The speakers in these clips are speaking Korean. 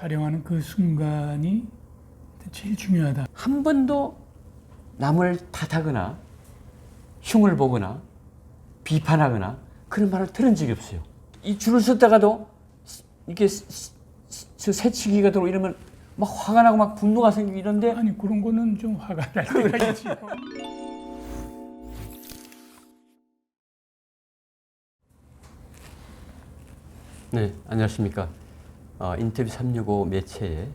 촬영하는 그 순간이 제일 중요하다. 한 번도 남을 탓하거나 흉을 보거나 비판하거나 그런 말을 들은 적이 없어요. 이 줄을 섰다가도 이렇게 새치기가 들어오고 이러면 막 화가 나고 막 분노가 생기고 이런데 아니 그런 거는 좀 화가 날 때가 있지요. 네, 안녕하십니까. 인터뷰 365 매체의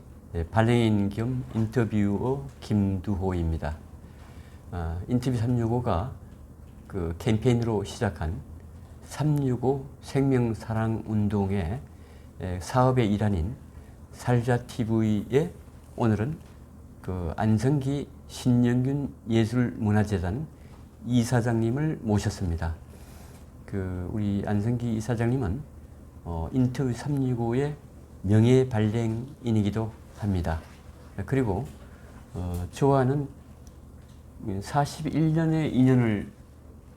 발행인 겸 인터뷰어 김두호입니다. 인터뷰 365가 그 캠페인으로 시작한 365 생명사랑운동의 사업의 일환인 살자TV의 오늘은 그 안성기 신영균 예술문화재단 이사장님을 모셨습니다. 그 우리 안성기 이사장님은 인터뷰 365의 명예 발행인이기도 합니다. 그리고 저와는 41년의 인연을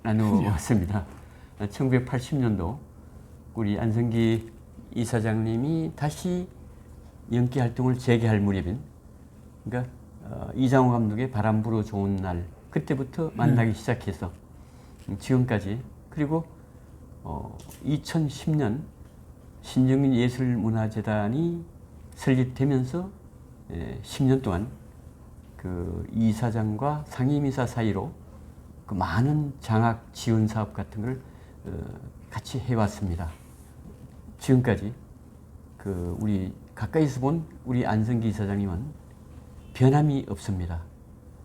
나누어 왔습니다. 1980년도 우리 안성기 이사장님이 다시 연기 활동을 재개할 무렵인, 그러니까 이장호 감독의 바람 불어 좋은 날, 그때부터 만나기 시작해서 지금까지, 그리고 2010년 신영균 예술문화재단이 설립되면서 10년 동안 그 이사장과 상임이사 사이로 그 많은 장학 지원 사업 같은 걸 같이 해왔습니다. 지금까지 그 우리 가까이서 본 우리 안성기 이사장님은 변함이 없습니다.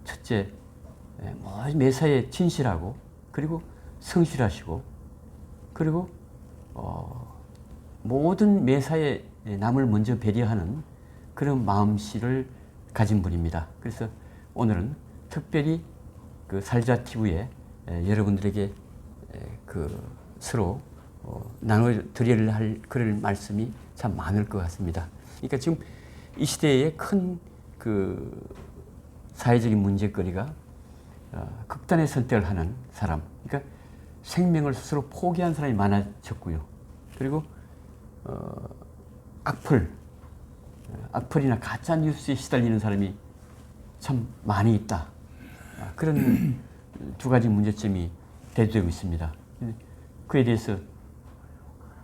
첫째, 매사에 진실하고 그리고 성실하시고 그리고 모든 매사에 남을 먼저 배려하는 그런 마음씨를 가진 분입니다. 그래서 오늘은 특별히 그 살자TV에 여러분들에게 그 서로 나눠드려야 할 그런 말씀이 참 많을 것 같습니다. 그러니까 지금 이 시대의 큰 그 사회적인 문제거리가 극단의 선택을 하는 사람, 그러니까 생명을 스스로 포기한 사람이 많아졌고요. 그리고 악플이나 가짜 뉴스에 시달리는 사람이 참 많이 있다. 그런 두 가지 문제점이 대두되고 있습니다. 그에 대해서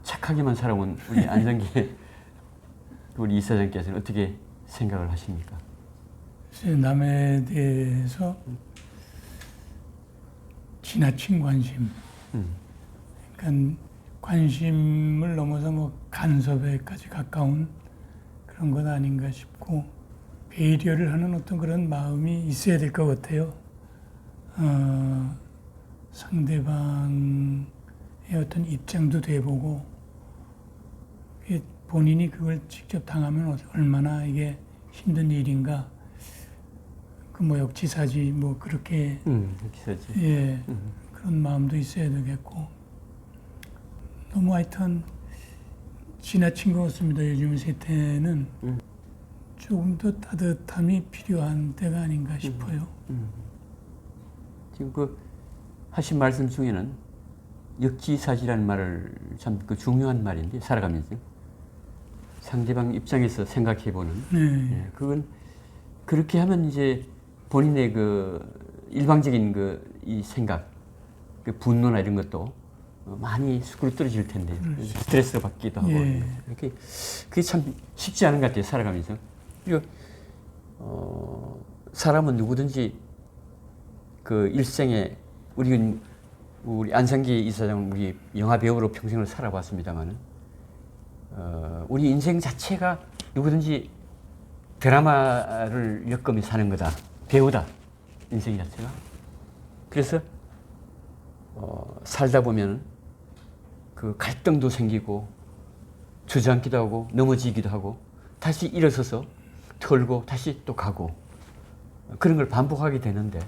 착하게만 살아온 우리 안성기 우리 이사장께서는 어떻게 생각을 하십니까? 남에 대해서 지나친 관심, 그러니까 관심을 넘어서 뭐 간섭에까지 가까운 그런 것 아닌가 싶고, 배려를 하는 어떤 그런 마음이 있어야 될 것 같아요. 상대방의 어떤 입장도 돼보고, 본인이 그걸 직접 당하면 얼마나 이게 힘든 일인가. 그 뭐 역지사지 뭐 그렇게 역지사지. 그런 마음도 있어야 되겠고, 너무 하여튼 지나친 것 같습니다. 요즘 세태는 조금 더 따뜻함이 필요한 때가 아닌가 싶어요. 지금 그 하신 말씀 중에는 역지사지라는 말을 참 그 중요한 말인데, 살아가면서 상대방 입장에서 생각해보는, 그건 그렇게 하면 이제 본인의 그 일방적인 그 이 생각, 그 분노나 이런 것도 많이 쑥으로 떨어질 텐데, 스트레스를 받기도 하고. 그게 참 쉽지 않은 것 같아요, 살아가면서. 그리고 사람은 누구든지 그 일생에 우리 안성기 이사장은 우리 영화 배우로 평생을 살아봤습니다만은, 우리 인생 자체가 누구든지 드라마를 엮으며 사는 거다. 배우다. 인생 자체가. 그래서 살다 보면 그 갈등도 생기고 주저앉기도 하고 넘어지기도 하고 다시 일어서서 털고 다시 또 가고 그런 걸 반복하게 되는데,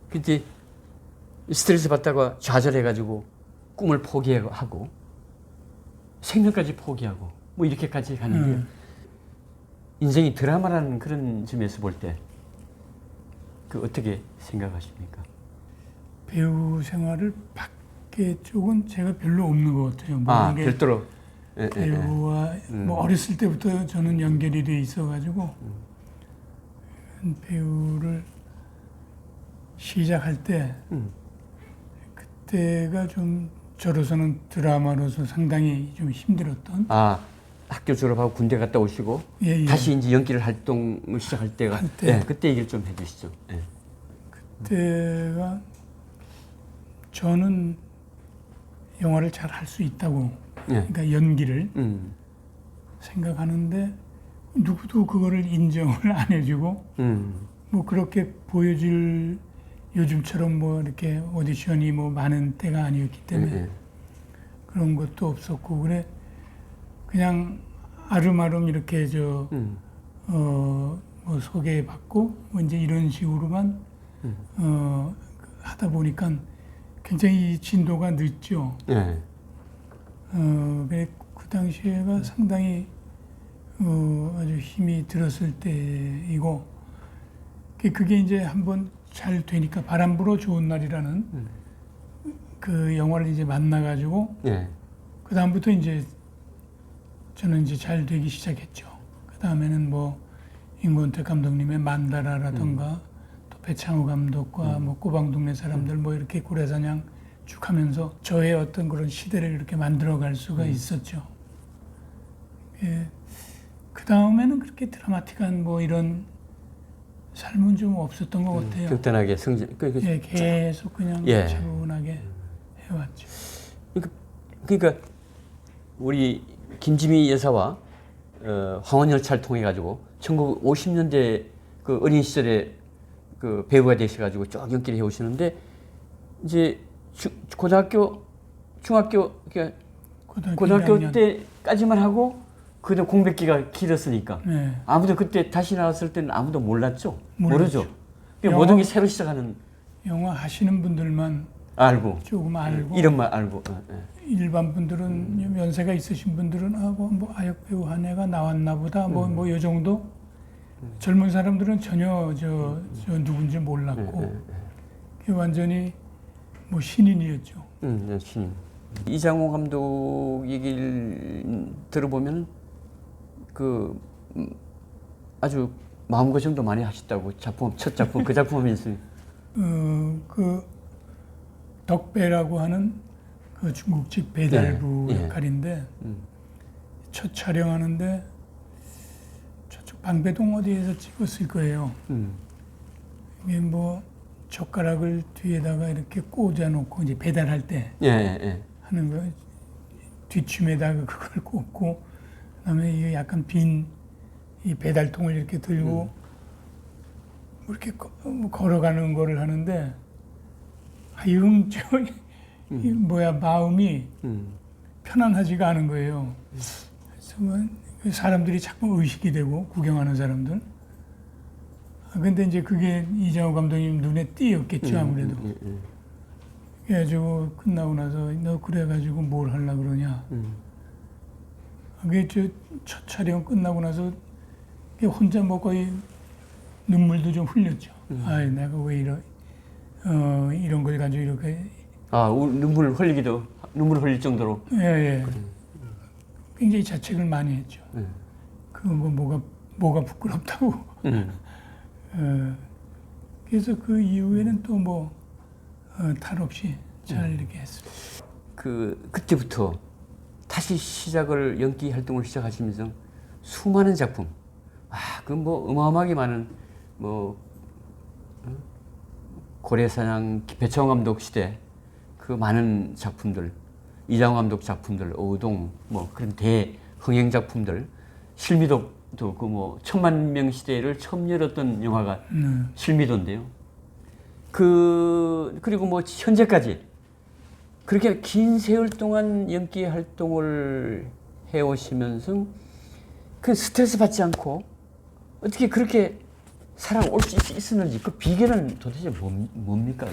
근데 스트레스 받다가 좌절해가지고 꿈을 포기하고 생명까지 포기하고 뭐 이렇게까지 가는 게 인생이 드라마라는 그런 점에서 볼 때 그 어떻게 생각하십니까? 배우 생활을 밖에 쪽은 제가 별로 없는 것 같아요. 별도로 배우와 뭐 어렸을 때부터 저는 연결이 돼 있어가지고 배우를 시작할 때 그때가 좀 저로서는 드라마로서 상당히 좀 힘들었던. 아, 학교 졸업하고 군대 갔다 오시고 예, 예. 다시 이제 연기를 활동을 시작할 때가 할 때. 예, 그때 얘기를 좀 해주시죠. 예. 그때가 저는 영화를 잘 할 수 있다고, 예. 그러니까 연기를 생각하는데 누구도 그거를 인정을 안 해주고 뭐 그렇게 보여줄 요즘처럼 뭐 이렇게 오디션이 뭐 많은 때가 아니었기 때문에 그런 것도 없었고 그래 그냥 아름아름 이렇게 뭐 소개받고 뭐 이제 이런 식으로만 하다 보니까 굉장히 진도가 늦죠. 예. 그래 그 당시에가 상당히 아주 힘이 들었을 때이고 그게 이제 한번 잘 되니까 바람 불어 좋은 날이라는 그 영화를 이제 만나가지고 예. 그 다음부터 이제 저는 이제 잘 되기 시작했죠. 그 다음에는 뭐 임권택 감독님의 만다라라던가 또 배창호 감독과 뭐 꼬방동네 사람들 뭐 이렇게 고래사냥 쭉 하면서 저의 어떤 그런 시대를 이렇게 만들어갈 수가 있었죠. 예. 그 다음에는 그렇게 드라마틱한 뭐 이런 삶은 좀 없었던 것 같아요. 격단하게 승진. 예, 계속 그냥 예. 차분하게 해왔죠. 그러니까 우리 김지미 여사와 황혼열차를 통해 가지고 1950년대 그 어린 시절에 그 배우가 되셔가지고 쭉 연기를 해오시는데 이제 고등학교, 중학교, 그러니까 고등학교 1학년. 때까지만 하고 그다음 공백기가 길었으니까 네. 아무도 그때 다시 나왔을 때는 아무도 몰랐죠. 몰랐죠. 모르죠. 그러니까 모든 게 새로 시작하는 영화 하시는 분들만 알고 조금 알고 이름만 알고. 일반 분들은 연세가 있으신 분들은 하고 뭐 아역 배우 한 애가 나왔나 보다 뭐 요 정도 젊은 사람들은 전혀 저 누군지 몰랐고 그게 완전히 뭐 신인이었죠. 신인. 이장호 감독 얘기를 들어보면 그 아주 마음고생도 많이 하셨다고 첫 작품 그 작품이 있어요. 그 덕배라고 하는 그 중국집 배달부 예, 예. 역할인데 첫 촬영하는데 저쪽 방배동 어디에서 찍었을 거예요. 이게 뭐 젓가락을 뒤에다가 이렇게 꽂아놓고 이제 배달할 때 하는 거 뒷춤에다가 그걸 꽂고 그다음에 이게 약간 빈 이 배달통을 이렇게 들고 이렇게 걸어가는 거를 하는데 저 마음이 편안하지가 않은 거예요. 그래서 뭐 사람들이 자꾸 의식이 되고 구경하는 사람들. 근데 이제 그게 이장호 감독님 눈에 띄었겠죠 아무래도. 그래가지고 끝나고 나서 너 그래가지고 뭘 하려고 그러냐. 그게 첫 촬영 끝나고 나서 혼자 뭐 거의 눈물도 좀 흘렸죠. 아, 내가 왜 이런 걸 가지고 이렇게. 눈물을 흘릴 정도로. 예. 굉장히 자책을 많이 했죠. 그 뭐가 부끄럽다고. 그래서 그 이후에는 또 뭐 탈 없이 잘 이렇게 했습니다. 그때부터 다시 시작을 연기 활동을 시작하시면서 수많은 작품, 그 뭐 어마어마하게 많은 뭐 고래사냥 배창호 감독 시대 그 많은 작품들, 이장호 감독 작품들, 오동 뭐 그런 대흥행 작품들, 실미도도 그 뭐 10,000명 시대를 처음 열었던 영화가 실미도인데요. 그리고 뭐 현재까지 그렇게 긴 세월 동안 연기 활동을 해오시면서 그 스트레스 받지 않고 어떻게 그렇게 살아올 수 있었는지 그 비결은 도대체 뭡니까?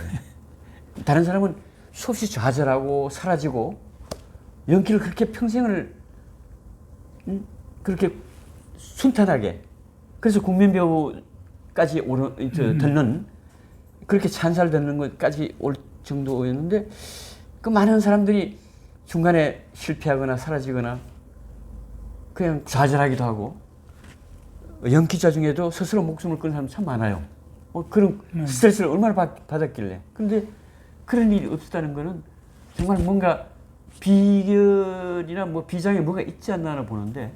다른 사람은 수없이 좌절하고 사라지고 연기를 그렇게 평생을 그렇게 순탄하게 그래서 국민 배우까지 듣는 그렇게 찬사를 듣는 것까지 올 정도였는데 그 많은 사람들이 중간에 실패하거나 사라지거나 그냥 좌절하기도 하고 연기자 중에도 스스로 목숨을 끊는 사람 참 많아요. 그런 스트레스를 얼마나 받았길래. 그런데 그런 일이 없었다는 거는 정말 뭔가 비결이나 뭐 비장에 뭐가 있지 않나 보는데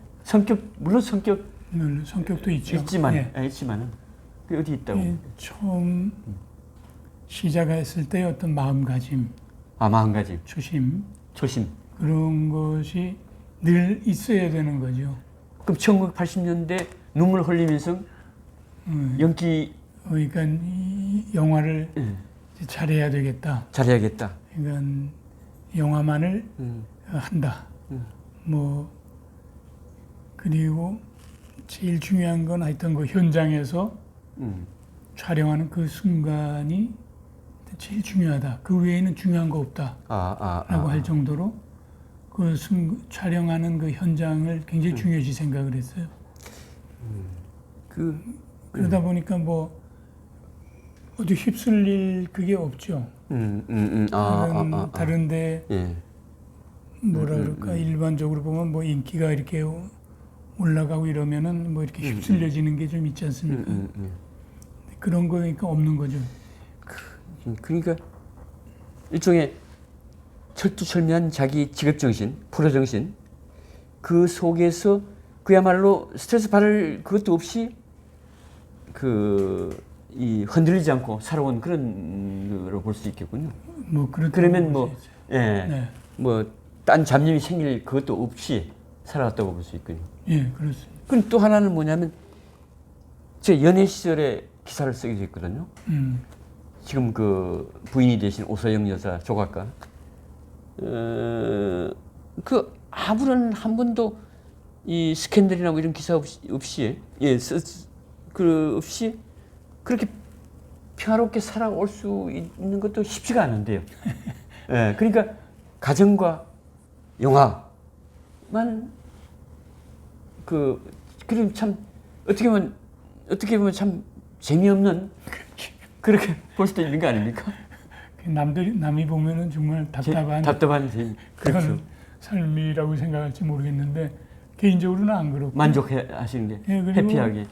물론 성격도 있죠. 있지만은 그 어디 있다고? 처음 시작했을 때 어떤 마음가짐, 마음가짐, 초심 그런 것이 늘 있어야 되는 거죠. 그럼 1980년대 눈물 흘리면서 연기 그러니까 이 영화를 잘해야 되겠다. 잘해야겠다. 그러니까 영화만을 한다. 뭐 그리고 제일 중요한 건 하여튼 그 현장에서 촬영하는 그 순간이 제일 중요하다. 그 외에는 중요한 거 없다. 라고 할 정도로 그 촬영하는 그 현장을 굉장히 중요시 생각을 했어요. 그러다 보니까 뭐 어디 휩쓸릴 그게 없죠. 다른데 뭐라 그럴까 일반적으로 보면 뭐 인기가 이렇게 올라가고 이러면은 뭐 이렇게 휩쓸려지는 게 좀 있지 않습니까? 그런 거니까 없는 거죠. 그러니까 일종의 철두철미한 자기 직업정신, 프로정신 그 속에서 그야말로 스트레스 받을 그것도 없이 이 흔들리지 않고 살아온 그런 거로 볼 수 있겠군요. 뭐 그러면 뭐 딴 잡념이 생길 그것도 없이 살아왔다고 볼 수 있군요. 예, 그렇습니다. 그럼 또 하나는 뭐냐면 제 연애 시절에 기사를 쓰게 됐거든요. 지금 그 부인이 되신 오서영 여자 조각가. 그 아무런 한 번도 이 스캔들이나 뭐 이런 기사 없이 그렇게 평화롭게 살아올 수 있는 것도 쉽지가 않은데요. 예, 그러니까 가정과 영화만 그럼 참 어떻게 보면 참 재미없는 그렇게 볼 수도 있는 거 아닙니까? 남이 보면은 정말 답답한 재미. 그런 그렇죠. 삶이라고 생각할지 모르겠는데 개인적으로는 안 그렇고 만족하시는 게 해피하게.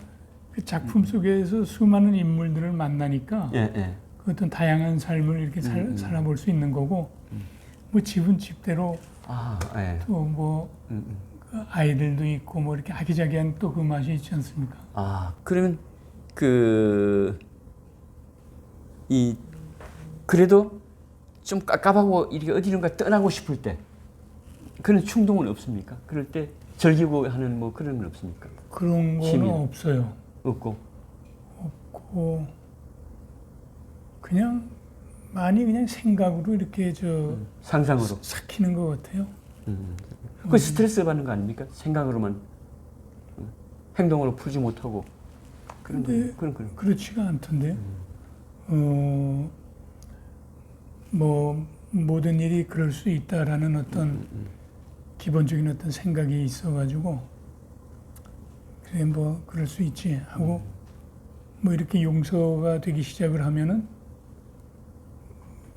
그 작품 속에서 수많은 인물들을 만나니까 그 어떤 다양한 삶을 이렇게 살아볼 수 있는 거고 뭐 집은 집대로 또 뭐 아이들도 있고 뭐 이렇게 아기자기한 또 그 맛이 있지 않습니까? 그러면 그래도 좀 깝깝하고 이렇게 어디론가 떠나고 싶을 때 그런 충동은 없습니까? 그럴 때 즐기고 하는 뭐 그런 건 없습니까? 그런 거는 없어요. 없고 그냥 많이 그냥 생각으로 이렇게 상상으로 삭히는 것 같아요. 그 스트레스 받는 거 아닙니까? 생각으로만 행동으로 풀지 못하고. 그런데 그렇지가 않던데요. 뭐 모든 일이 그럴 수 있다라는 어떤 기본적인 어떤 생각이 있어가지고 그래 뭐 그럴 수 있지 하고 뭐 이렇게 용서가 되기 시작을 하면은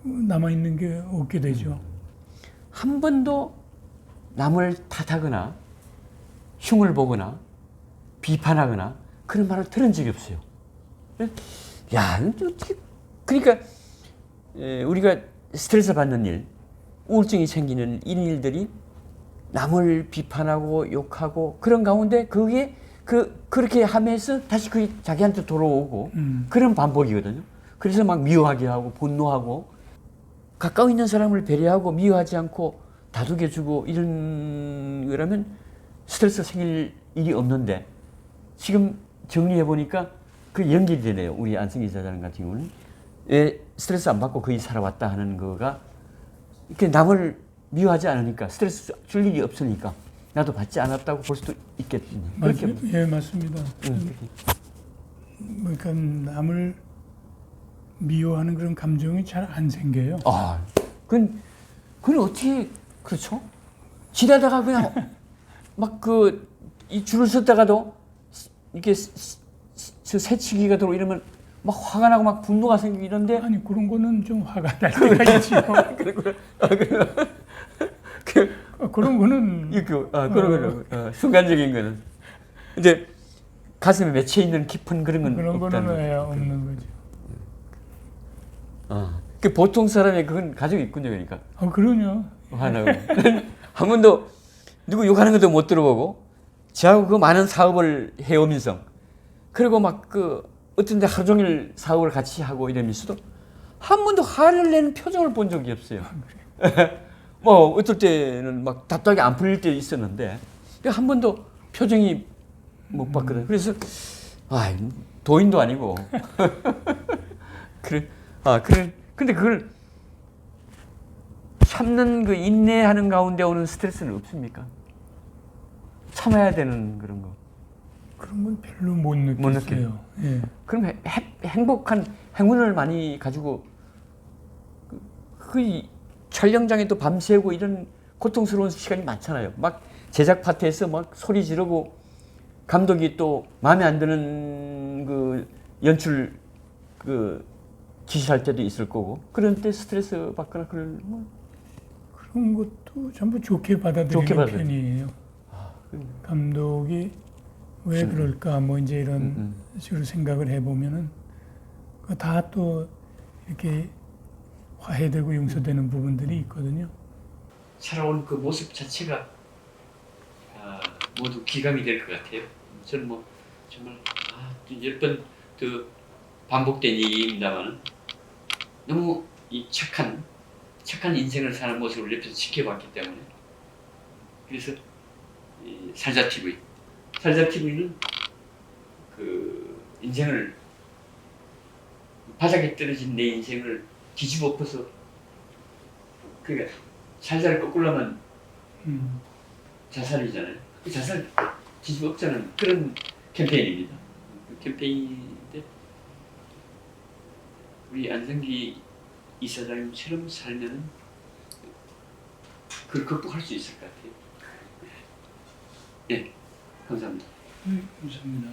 남아 있는 게 없게 되죠. 한 번도 남을 탓하거나 흉을 보거나 비판하거나 그런 말을 들은 적이 없어요. 야, 어떻게 그러니까 우리가 스트레스 받는 일, 우울증이 생기는 이런 일들이 남을 비판하고 욕하고 그런 가운데 그게 그렇게 하면서 다시 그게 자기한테 돌아오고 그런 반복이거든요. 그래서 막 미워하게 하고 분노하고 가까이 있는 사람을 배려하고 미워하지 않고 다독여주고 이런 거라면 스트레스가 생길 일이 없는데 지금 정리해보니까 그 연결이 되네요. 우리 안승기 저자님 같은 경우는 왜 스트레스 안 받고 거의 살아왔다 하는 거가 이렇게 남을 미워하지 않으니까 스트레스 줄 일이 없으니까 나도 받지 않았다고 볼 수도 있겠네요. 예, 맞습니다. 그러니까 남을 미워하는 그런 감정이 잘 안 생겨요. 그건 어떻게 그렇죠? 지나다가 그냥 막 이 줄을 섰다가도 이렇게 새치기가 들어오고 이러면 막 화가 나고 막 분노가 생기고 이런데 아니 그런 거는 좀 화가 날 때가 있지요. 그런 거는 그런 거는 순간적인 거는 이제 가슴에 맺혀 있는 깊은 그런 건 그런 없다는 거는 왜 거죠. 없는 거죠. 그 보통 사람의 그건 가지고 있군요, 그러니까. 그러냐. 하나고 한 번도 누구 욕하는 것도 못 들어보고 저하고 그 많은 사업을 해오면서 그리고 막 그 어떤 데 하루 종일 사업을 같이 하고 이러면서도 한 번도 화를 내는 표정을 본 적이 없어요. 뭐 어떨 때는 막 답답하게 안 풀릴 때 있었는데 한 번도 표정이 못 봤거든. 그래서 도인도 아니고 그래 근데 그걸 참는 그 인내하는 가운데 오는 스트레스는 없습니까? 참아야 되는 그런 거. 그런 건 별로 못 느꼈어요. 예. 그럼 행복한 행운을 많이 가지고 그 촬영장에도 밤새고 이런 고통스러운 시간이 많잖아요. 막 제작 파트에서 막 소리 지르고 감독이 또 마음에 안 드는 그 연출 그 지시할 때도 있을 거고 그런 때 스트레스 받거나 그런 것도 전부 좋게 받아들이는 편이에요. 감독이 왜 그럴까 뭐 이제 이런 식으로 생각을 해보면은 다 또 이렇게 화해되고 용서되는 부분들이 있거든요. 살아온 그 모습 자체가 모두 기감이 될 것 같아요. 저는 뭐 정말 10번 그 반복된 얘기입니다만 너무 이 착한 인생을 사는 모습을 옆에서 지켜봤기 때문에 그래서 이 살자TV는 그 인생을 바닥에 떨어진 내 인생을 뒤집어 엎어서 그러니까 살자를 거꾸로만 자살이잖아요. 그 자살 뒤집어 엎자는 그런 캠페인입니다. 그 캠페인인데 우리 안성기 이사장님처럼 살면 그걸 극복할 수 있을 것 같아요. 네, 감사합니다. 감사합니다.